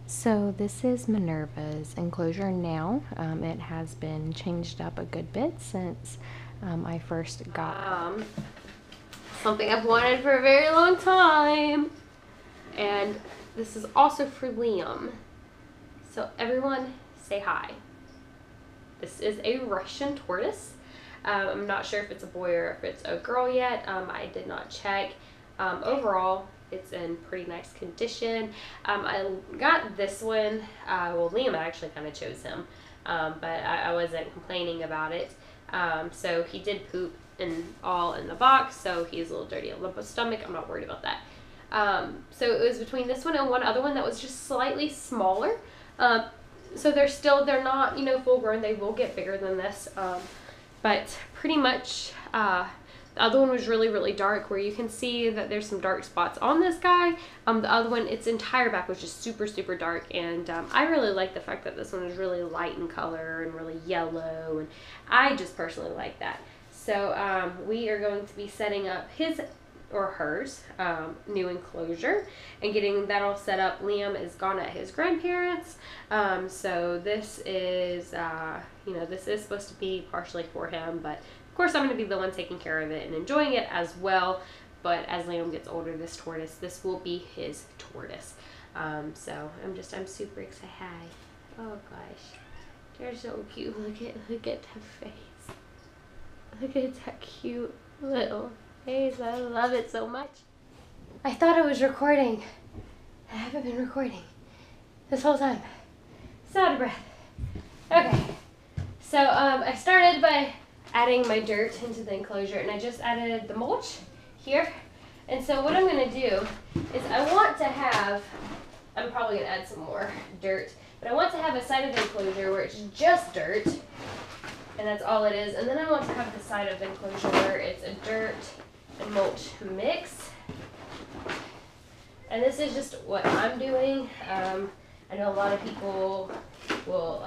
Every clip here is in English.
So this is Minerva's enclosure now. It has been changed up a good bit since I first got something I've wanted for a very long time. And this is also for Liam. So everyone say hi. This is a Russian tortoise. I'm not sure if it's a boy or if it's a girl yet. I did not check. Overall, it's in pretty nice condition. I got this one, well, Liam actually kind of chose him, but I wasn't complaining about it. So he did poop all in the box, so he's a little dirty on the stomach. I'm not worried about that. So it was between this one and one other one that was just slightly smaller. So they're not, full grown. They will get bigger than this. But pretty much, the other one was really, really dark, where you can see that there's some dark spots on this guy. The other one, its entire back was just super, super dark. And I really like the fact that this one is really light in color and really yellow. And I just personally like that. So we are going to be setting up his or hers new enclosure and getting that all set up. Liam is gone at his grandparents, so this is this is supposed to be partially for him, but of course I'm going to be the one taking care of it and enjoying it as well. But as Liam gets older, this will be his tortoise. So I'm super excited. Hi. Oh gosh, they're so cute. Look at the face. Look at that cute little face. I love it so much. I thought I was recording. I haven't been recording this whole time. So out of breath. Okay. So I started by adding my dirt into the enclosure, and I just added the mulch here. And so what I'm going to do is I'm probably going to add some more dirt, but I want to have a side of the enclosure where it's just dirt, and that's all it is. And then I want to have the side of the enclosure where it's a dirt and mulch mix. And this is just what I'm doing. I know a lot of people will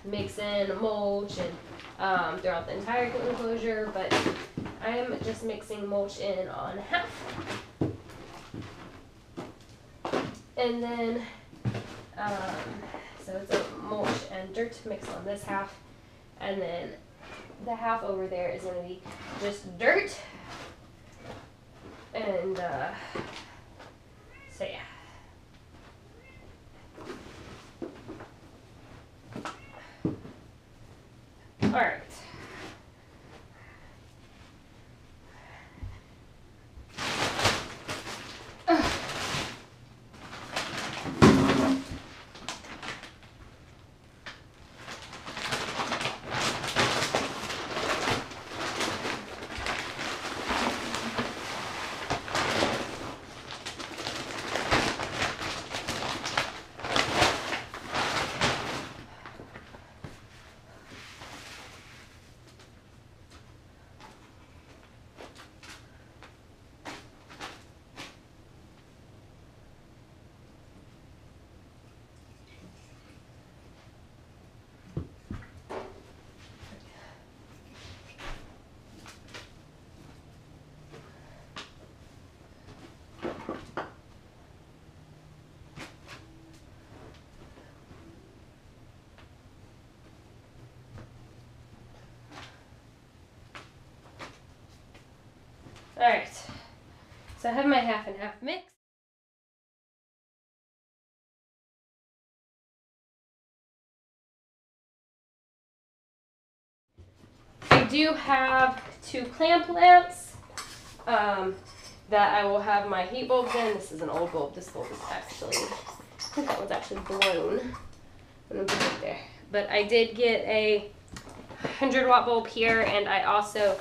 mix in mulch and throughout the entire enclosure, but I am just mixing mulch in on half. And then, so it's a mulch and dirt mix on this half, and then the half over there is going to be just dirt. And so yeah. All right. All right, so I have my half and half mix. I do have 2 clamp lamps that I will have my heat bulbs in. This is an old bulb. This bulb is actually, I think that one's actually blown. I'm gonna put it there. But I did get a 100-watt bulb here, and I also,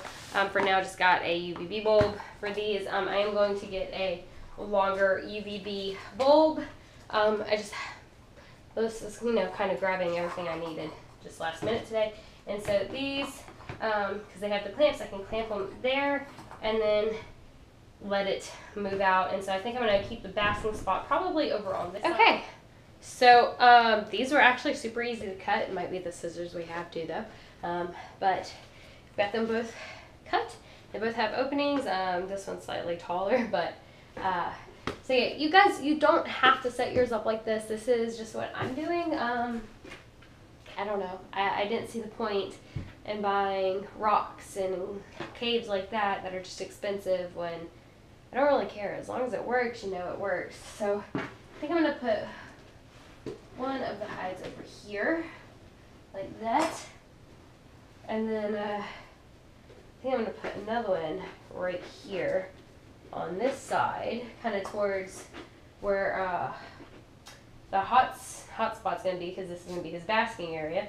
for now, just got a UVB bulb for these. I am going to get a longer UVB bulb. This is, kind of grabbing everything I needed just last minute today. And so these, because they have the clamps, I can clamp them there and then let it move out. And so I think I'm going to keep the basking spot probably over on this side. Okay. So these were actually super easy to cut. It might be the scissors we have to though. But got them both cut. They both have openings. This one's slightly taller, but So yeah, you guys, you don't have to set yours up like this. This is just what I'm doing. I don't know. I didn't see the point in buying rocks and caves like that are just expensive when I don't really care. As long as it works, you know it works. So I think I'm going to put one of the hides over here, like that. And then I think I'm going to put another one right here on this side, kind of towards where the hot spot's going to be, because this is going to be his basking area.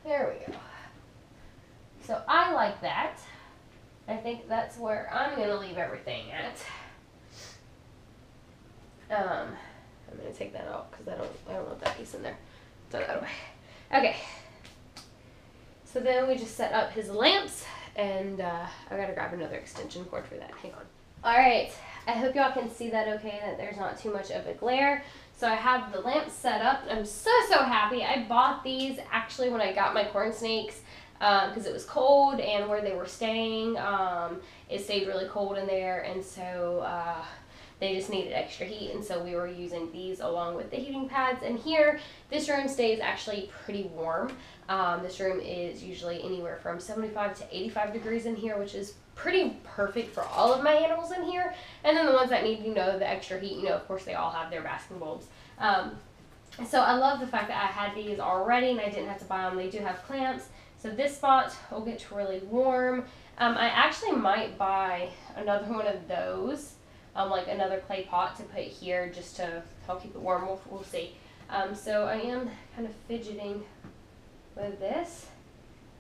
There we go. So I like that. I think that's where I'm going to leave everything at. I'm going to take that out because I don't want that piece in there. Throw that away. Okay. So then we just set up his lamps, and I got to grab another extension cord for that. Hang on. All right. I hope y'all can see that okay, that there's not too much of a glare. So I have the lamps set up. I'm so happy. I bought these actually when I got my corn snakes because it was cold, and where they were staying, it stayed really cold in there, and so they just needed extra heat, and so we were using these along with the heating pads. And here, this room stays actually pretty warm. This room is usually anywhere from 75 to 85 degrees in here, which is pretty perfect for all of my animals in here. And then the ones that need, the extra heat, of course they all have their basking bulbs. So I love the fact that I had these already and I didn't have to buy them. They do have clamps. So this spot will get really warm. I actually might buy another one of those, like another clay pot to put here just to help keep it warm. We'll see. So I am kind of fidgeting with this.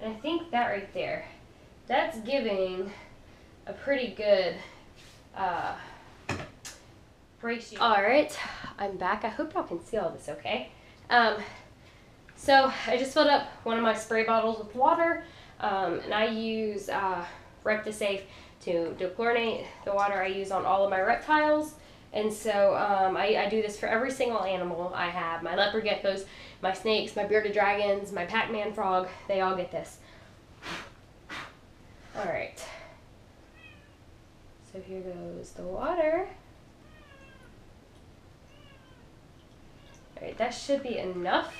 And I think that right there, that's giving a pretty good ratio. Alright, I'm back. I hope y'all can see all this okay. So I just filled up one of my spray bottles with water, and I use Rectisafe to chlorinate the water I use on all of my reptiles. And so I do this for every single animal I have. My leopard geckos, my snakes, my bearded dragons, my Pac-Man frog, they all get this. Alright. So here goes the water. Alright, that should be enough.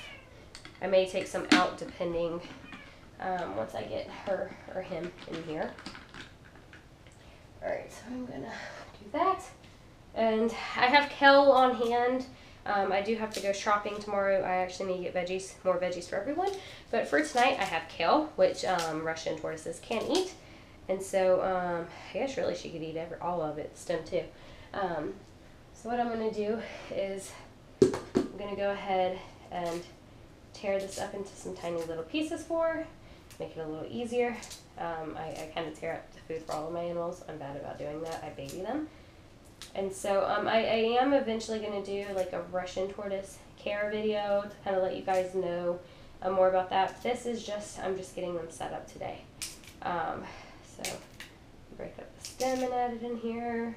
I may take some out depending once I get her or him in here. Alright, so I'm gonna do that. And I have kale on hand. I do have to go shopping tomorrow. I actually need to get veggies, more veggies for everyone. But for tonight, I have kale, which Russian tortoises can eat. And so I guess really she could eat all of it, the stem too. So what I'm going to do is I'm going to go ahead and tear this up into some tiny little pieces make it a little easier. I kind of tear up the food for all of my animals. I'm bad about doing that. I baby them. And so I am eventually going to do like a Russian tortoise care video to kind of let you guys know more about that. This is just, I'm just getting them set up today. So break up the stem and add it in here.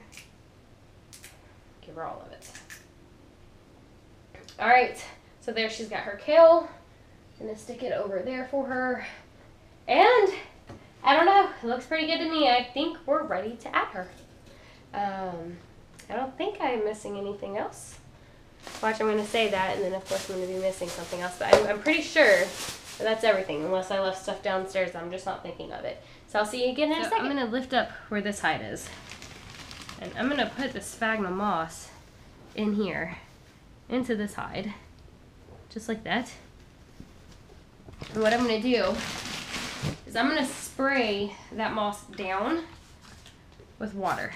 Give her all of it. Alright, so there she's got her kale. Gonna stick it over there for her. And I don't know, it looks pretty good to me. I think we're ready to add her. I don't think I'm missing anything else. Watch, I'm going to say that, and then of course I'm going to be missing something else. But I'm pretty sure that that's everything, unless I left stuff downstairs. I'm just not thinking of it. So I'll see you again in a second. I'm going to lift up where this hide is. And I'm going to put the sphagnum moss in here, into this hide. Just like that. And what I'm going to do is I'm going to spray that moss down with water.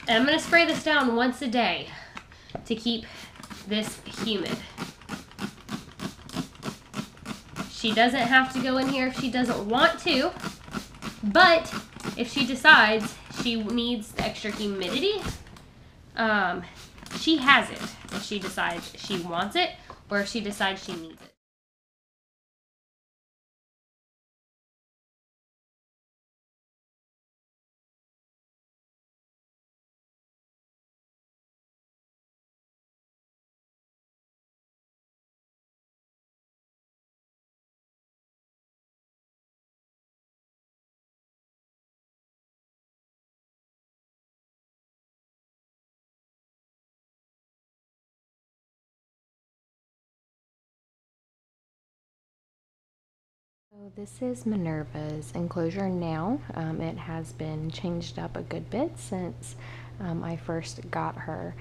And I'm going to spray this down once a day to keep this humid. She doesn't have to go in here if she doesn't want to, but if she decides she needs the extra humidity, she has it if she decides she wants it or if she decides she needs it. So this is Minerva's enclosure now. It has been changed up a good bit since I first got her.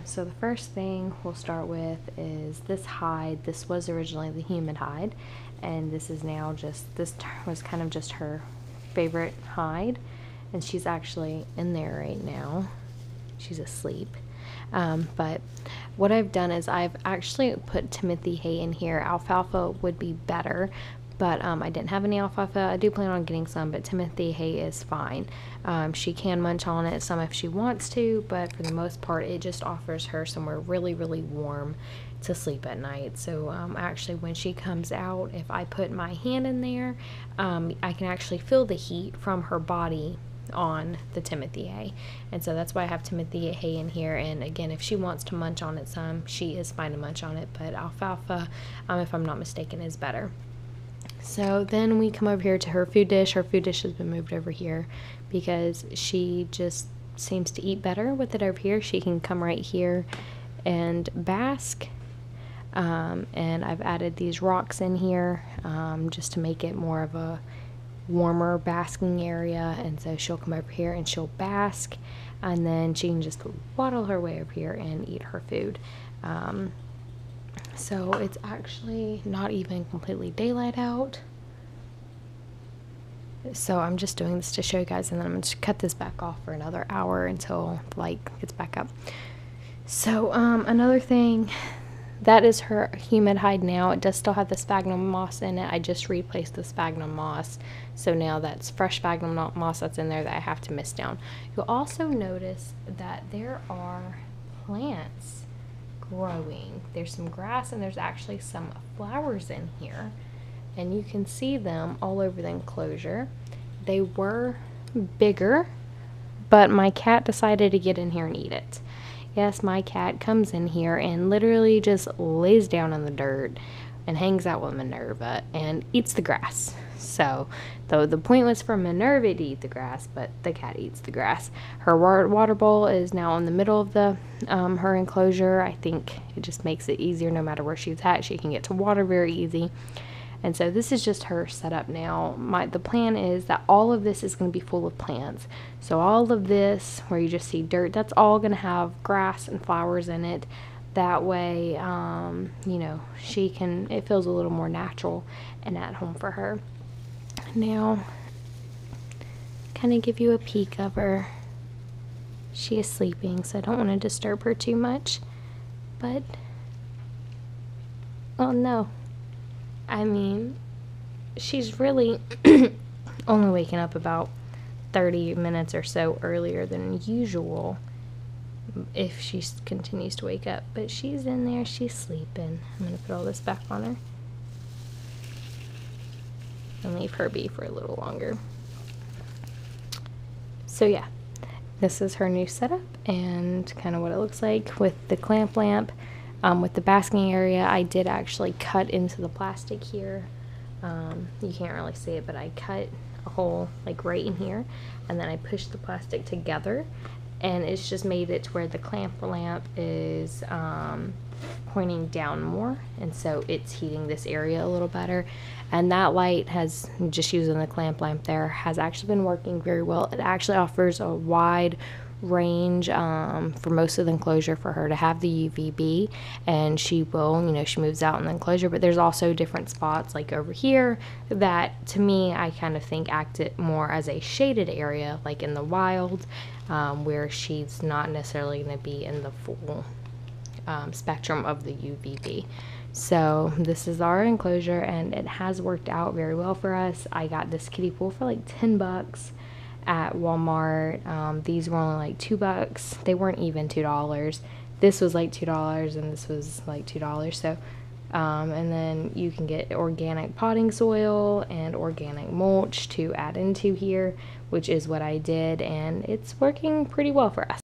So the first thing we'll start with is this hide. This was originally the human hide, and this is now this was kind of just her favorite hide, and she's actually in there right now. She's asleep. But what I've done is I've actually put Timothy hay in here. Alfalfa would be better, but I didn't have any alfalfa. I do plan on getting some, but Timothy hay is fine. She can munch on it some if she wants to, but for the most part it just offers her somewhere really, really warm to sleep at night. So actually when she comes out, if I put my hand in there, I can actually feel the heat from her body on the Timothy hay, and so that's why I have Timothy hay in here. And again, if she wants to munch on it some, she is fine to munch on it, but alfalfa, if I'm not mistaken, is better. So then we come over here to her food dish. Her food dish has been moved over here because she just seems to eat better with it over here. She can come right here and bask. And I've added these rocks in here just to make it more of a warmer basking area, and so she'll come over here and she'll bask, and then she can just waddle her way over here and eat her food. So it's actually not even completely daylight out, so I'm just doing this to show you guys, and then I'm going to cut this back off for another hour until the light gets back up. So another thing, that is her humid hide now. It does still have the sphagnum moss in it. I just replaced the sphagnum moss, so now that's fresh sphagnum moss that's in there that I have to mist down. You'll also notice that there are plants growing. There's some grass and there's actually some flowers in here, and you can see them all over the enclosure. They were bigger, but my cat decided to get in here and eat it. Yes, my cat comes in here and literally just lays down in the dirt and hangs out with Minerva and eats the grass. So, though the point was for Minerva to eat the grass, but the cat eats the grass. Her water bowl is now in the middle of the her enclosure. I think it just makes it easier no matter where she's at. She can get to water very easy. And so this is just her setup now. The plan is that all of this is going to be full of plants. So all of this, where you just see dirt, that's all going to have grass and flowers in it. That way, you know, it feels a little more natural and at home for her. Now, kind of give you a peek of her. She is sleeping, so I don't want to disturb her too much. But, oh no. I mean, she's really only waking up about 30 minutes or so earlier than usual if she continues to wake up. But she's in there, she's sleeping. I'm going to put all this back on her and leave her be for a little longer. So yeah, this is her new setup and kind of what it looks like with the clamp lamp. With the basking area, I did actually cut into the plastic here. You can't really see it, but I cut a hole like right in here, and then I pushed the plastic together, and it's just made it to where the clamp lamp is pointing down more, and so it's heating this area a little better. And that light has, just using the clamp lamp there, has actually been working very well. It actually offers a wide range for most of the enclosure for her to have the UVB, and she will, you know, she moves out in the enclosure, but there's also different spots like over here that to me I kind of think act it more as a shaded area, like in the wild, where she's not necessarily going to be in the full spectrum of the UVB. So this is our enclosure, and it has worked out very well for us. I got this kiddie pool for like $10 at Walmart. These were only like $2. They weren't even $2. This was like $2 and this was like $2. So and then you can get organic potting soil and organic mulch to add into here, which is what I did, and it's working pretty well for us.